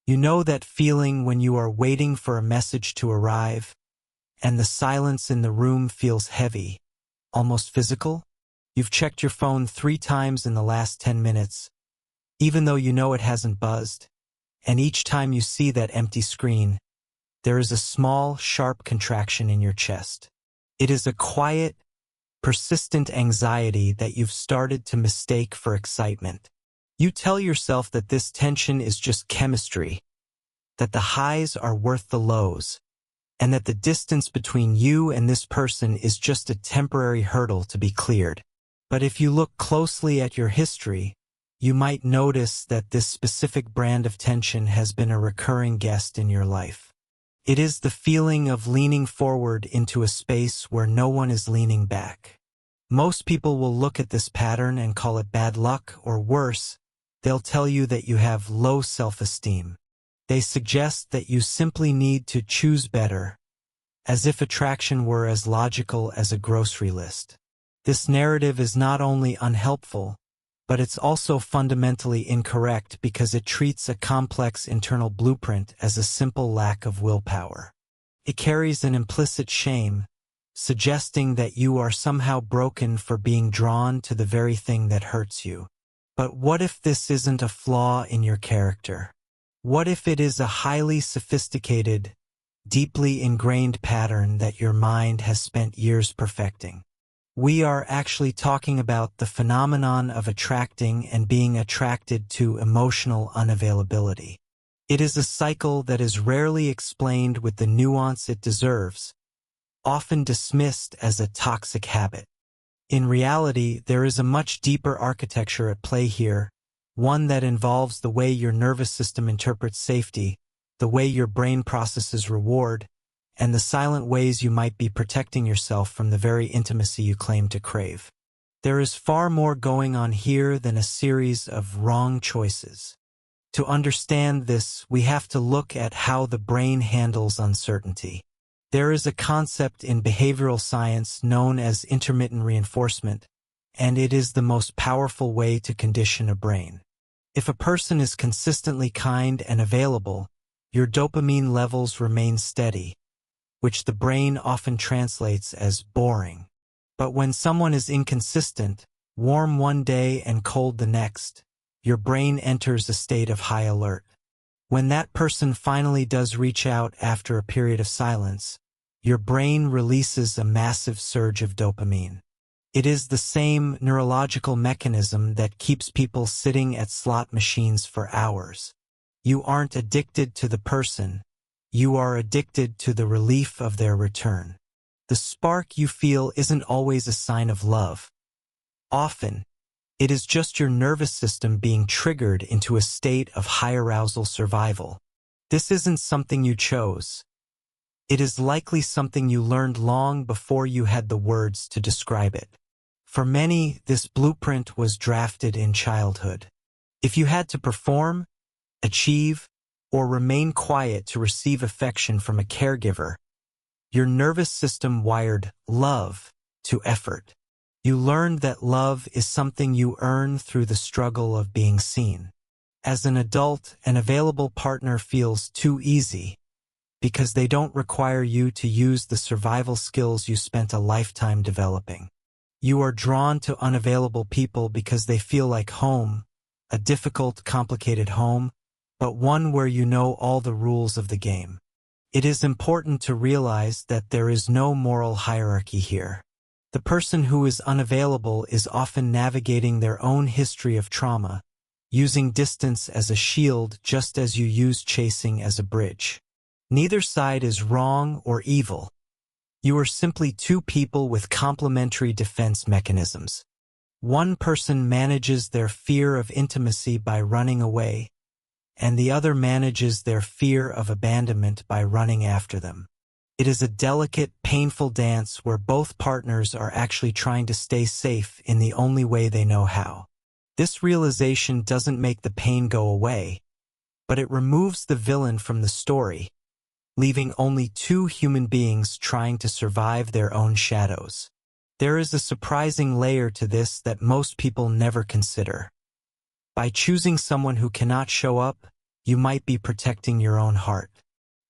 You know that feeling when you are waiting for a message to arrive, and the silence in the room feels heavy, almost physical? You've checked your phone 3 times in the last 10 minutes, even though you know it hasn't buzzed, and each time you see that empty screen, there is a small, sharp contraction in your chest. It is a quiet, persistent anxiety that you've started to mistake for excitement. You tell yourself that this tension is just chemistry, that the highs are worth the lows, and that the distance between you and this person is just a temporary hurdle to be cleared. But if you look closely at your history, you might notice that this specific brand of tension has been a recurring guest in your life. It is the feeling of leaning forward into a space where no one is leaning back. Most people will look at this pattern and call it bad luck, or worse, they'll tell you that you have low self-esteem. They suggest that you simply need to choose better, as if attraction were as logical as a grocery list. This narrative is not only unhelpful, but it's also fundamentally incorrect because it treats a complex internal blueprint as a simple lack of willpower. It carries an implicit shame, suggesting that you are somehow broken for being drawn to the very thing that hurts you. But what if this isn't a flaw in your character? What if it is a highly sophisticated, deeply ingrained pattern that your mind has spent years perfecting? We are actually talking about the phenomenon of attracting and being attracted to emotional unavailability. It is a cycle that is rarely explained with the nuance it deserves, often dismissed as a toxic habit. In reality, there is a much deeper architecture at play here, one that involves the way your nervous system interprets safety, the way your brain processes reward, and the silent ways you might be protecting yourself from the very intimacy you claim to crave. There is far more going on here than a series of wrong choices. To understand this, we have to look at how the brain handles uncertainty. There is a concept in behavioral science known as intermittent reinforcement, and it is the most powerful way to condition a brain. If a person is consistently kind and available, your dopamine levels remain steady, which the brain often translates as boring. But when someone is inconsistent, warm one day and cold the next, your brain enters a state of high alert. When that person finally does reach out after a period of silence, your brain releases a massive surge of dopamine. It is the same neurological mechanism that keeps people sitting at slot machines for hours. You aren't addicted to the person. You are addicted to the relief of their return. The spark you feel isn't always a sign of love. Often, it is just your nervous system being triggered into a state of high arousal survival. This isn't something you chose. It is likely something you learned long before you had the words to describe it. For many, this blueprint was drafted in childhood. If you had to perform, achieve, or remain quiet to receive affection from a caregiver, your nervous system wired love to effort. You learned that love is something you earn through the struggle of being seen. As an adult, an available partner feels too easy because they don't require you to use the survival skills you spent a lifetime developing. You are drawn to unavailable people because they feel like home, a difficult, complicated home, but one where you know all the rules of the game. It is important to realize that there is no moral hierarchy here. The person who is unavailable is often navigating their own history of trauma, using distance as a shield just as you use chasing as a bridge. Neither side is wrong or evil. You are simply two people with complementary defense mechanisms. One person manages their fear of intimacy by running away, and the other manages their fear of abandonment by running after them. It is a delicate, painful dance where both partners are actually trying to stay safe in the only way they know how. This realization doesn't make the pain go away, but it removes the villain from the story, leaving only two human beings trying to survive their own shadows. There is a surprising layer to this that most people never consider. By choosing someone who cannot show up, you might be protecting your own heart.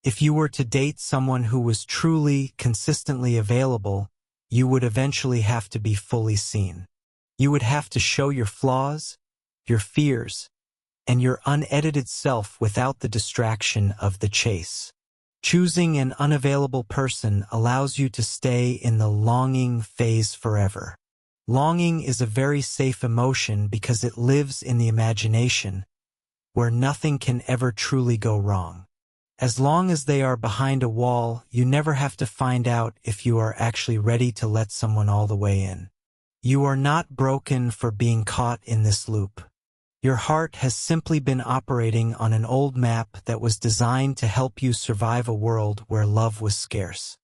If you were to date someone who was truly, consistently available, you would eventually have to be fully seen. You would have to show your flaws, your fears, and your unedited self without the distraction of the chase. Choosing an unavailable person allows you to stay in the longing phase forever. Longing is a very safe emotion because it lives in the imagination, where nothing can ever truly go wrong. As long as they are behind a wall, you never have to find out if you are actually ready to let someone all the way in. You are not broken for being caught in this loop. Your heart has simply been operating on an old map that was designed to help you survive a world where love was scarce.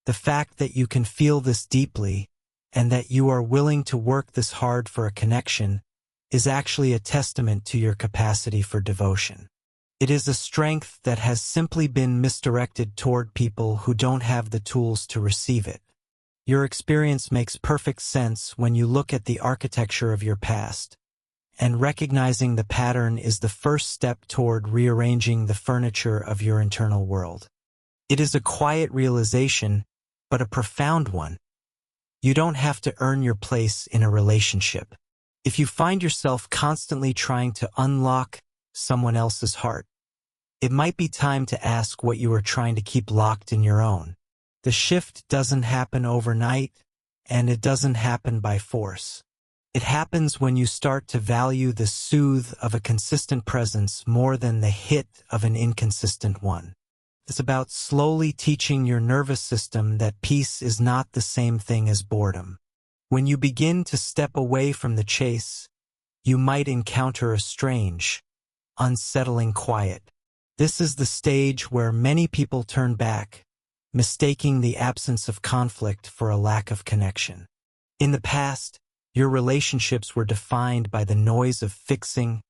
The fact that you can feel this deeply, and that you are willing to work this hard for a connection, is actually a testament to your capacity for devotion. It is a strength that has simply been misdirected toward people who don't have the tools to receive it. Your experience makes perfect sense when you look at the architecture of your past, and recognizing the pattern is the first step toward rearranging the furniture of your internal world. It is a quiet realization, but a profound one. You don't have to earn your place in a relationship. If you find yourself constantly trying to unlock someone else's heart, it might be time to ask what you are trying to keep locked in your own. The shift doesn't happen overnight, and it doesn't happen by force. It happens when you start to value the soothe of a consistent presence more than the hit of an inconsistent one. It's about slowly teaching your nervous system that peace is not the same thing as boredom. When you begin to step away from the chase, you might encounter a strange, unsettling quiet. This is the stage where many people turn back, mistaking the absence of conflict for a lack of connection. In the past, your relationships were defined by the noise of fixing,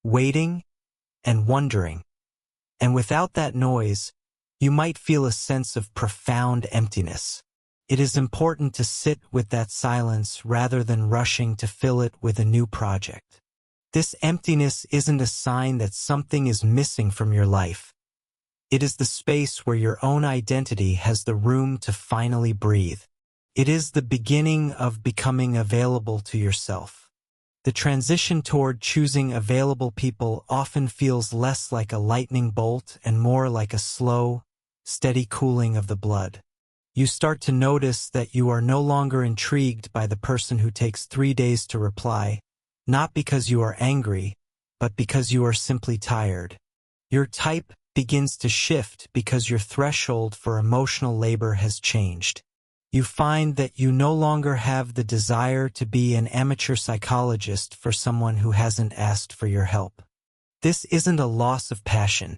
waiting, and wondering. And without that noise, you might feel a sense of profound emptiness. It is important to sit with that silence rather than rushing to fill it with a new project. This emptiness isn't a sign that something is missing from your life. It is the space where your own identity has the room to finally breathe. It is the beginning of becoming available to yourself. The transition toward choosing available people often feels less like a lightning bolt and more like a slow, steady cooling of the blood. You start to notice that you are no longer intrigued by the person who takes 3 days to reply, not because you are angry, but because you are simply tired. Your type begins to shift because your threshold for emotional labor has changed. You find that you no longer have the desire to be an amateur psychologist for someone who hasn't asked for your help. This isn't a loss of passion.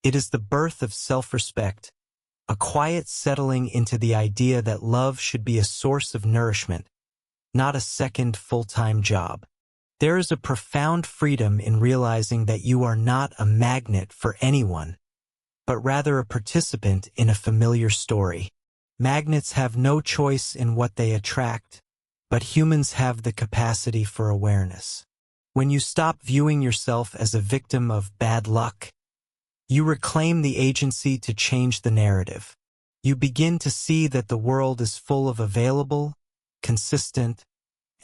It is the birth of self-respect, a quiet settling into the idea that love should be a source of nourishment, not a second full-time job. There is a profound freedom in realizing that you are not a magnet for anyone, but rather a participant in a familiar story. Magnets have no choice in what they attract, but humans have the capacity for awareness. When you stop viewing yourself as a victim of bad luck, you reclaim the agency to change the narrative. You begin to see that the world is full of available, consistent,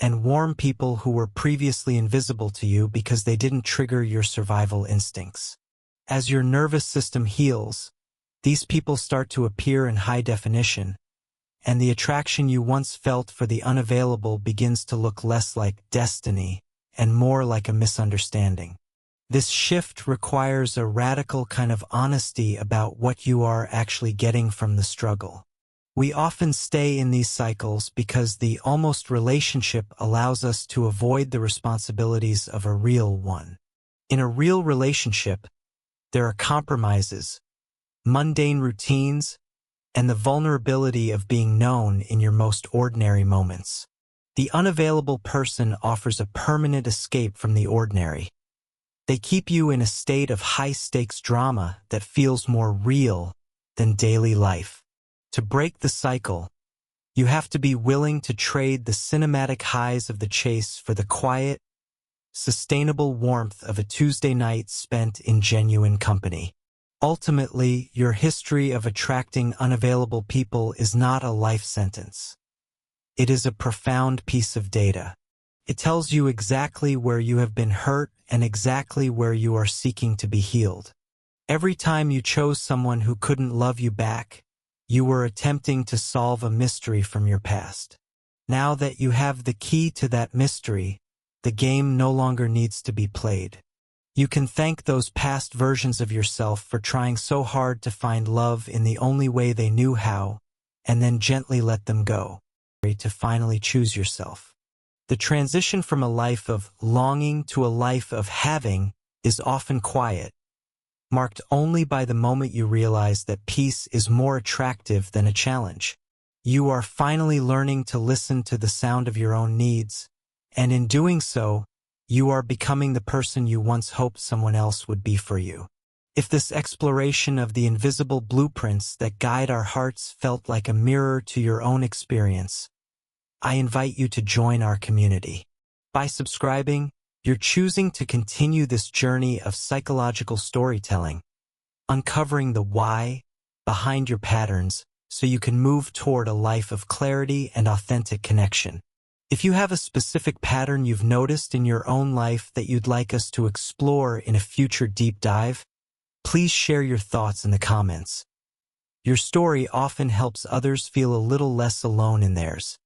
and warm people who were previously invisible to you because they didn't trigger your survival instincts. As your nervous system heals, these people start to appear in high definition, and the attraction you once felt for the unavailable begins to look less like destiny and more like a misunderstanding. This shift requires a radical kind of honesty about what you are actually getting from the struggle. We often stay in these cycles because the almost relationship allows us to avoid the responsibilities of a real one. In a real relationship, there are compromises, mundane routines, and the vulnerability of being known in your most ordinary moments. The unavailable person offers a permanent escape from the ordinary. They keep you in a state of high-stakes drama that feels more real than daily life. To break the cycle, you have to be willing to trade the cinematic highs of the chase for the quiet, sustainable warmth of a Tuesday night spent in genuine company. Ultimately, your history of attracting unavailable people is not a life sentence. It is a profound piece of data. It tells you exactly where you have been hurt and exactly where you are seeking to be healed. Every time you chose someone who couldn't love you back, you were attempting to solve a mystery from your past. Now that you have the key to that mystery, the game no longer needs to be played. You can thank those past versions of yourself for trying so hard to find love in the only way they knew how, and then gently let them go, to finally choose yourself. The transition from a life of longing to a life of having is often quiet, marked only by the moment you realize that peace is more attractive than a challenge. You are finally learning to listen to the sound of your own needs, and in doing so, you are becoming the person you once hoped someone else would be for you. If this exploration of the invisible blueprints that guide our hearts felt like a mirror to your own experience, I invite you to join our community. By subscribing, you're choosing to continue this journey of psychological storytelling, uncovering the why behind your patterns so you can move toward a life of clarity and authentic connection. If you have a specific pattern you've noticed in your own life that you'd like us to explore in a future deep dive, please share your thoughts in the comments. Your story often helps others feel a little less alone in theirs.